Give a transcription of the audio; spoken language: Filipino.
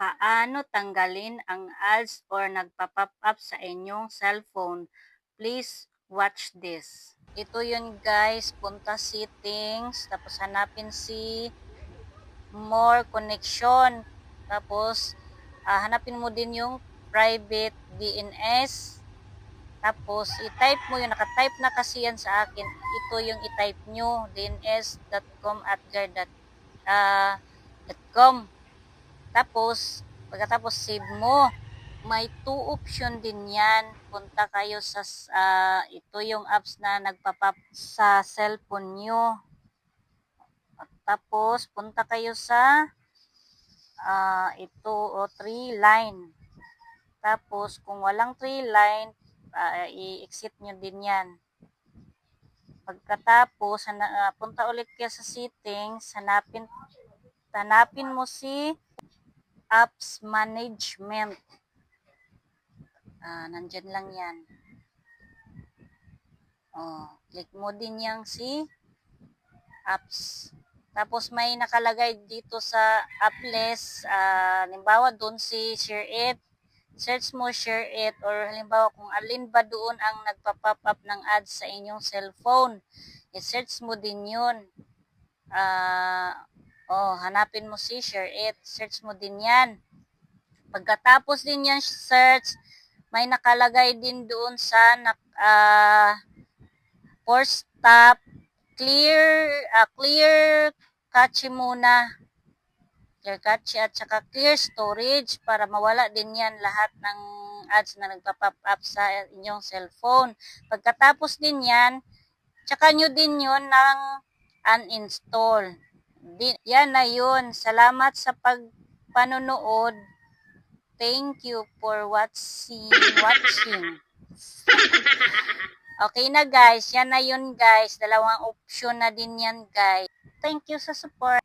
Paano tanggalin ang ads or nagpa-pop up sa inyong cellphone? Please watch this. Ito yun guys, punta settings, tapos hanapin si more connection. Tapos hanapin mo din yung private DNS. Tapos i-type mo yung naka-type na kasi yan sa akin. Ito yung i-type nyo, dns.com@gar.com. Tapos, pagkatapos save mo, may 2 option din yan. Punta kayo sa, ito yung apps na nagpapap sa cellphone nyo. Tapos, punta kayo sa, ito o 3 line. Tapos, kung walang 3 line, i-exit nyo din yan. Pagkatapos, punta ulit kayo sa settings, hanapin mo si apps management. Nandyan lang yan. Click mo din yung si apps. Tapos may nakalagay dito sa app list, halimbawa doon si share it. Search mo share it, or halimbawa kung alin ba doon ang nagpa-pop up ng ads sa inyong cellphone. I-search mo din yun. Hanapin mo si share it. Search mo din yan. Pagkatapos din yan search, may nakalagay din doon sa force stop, clear cache muna. Clear cache at saka clear storage para mawala din yan lahat ng ads na nagpa-pop up sa inyong cellphone. Pagkatapos din yan, tsaka nyo din yun ng uninstall. Yan na yun. Salamat sa panonood. Thank you for watching. Okay na guys. Yan na yun guys. 2 option na din yan guys. Thank you sa support.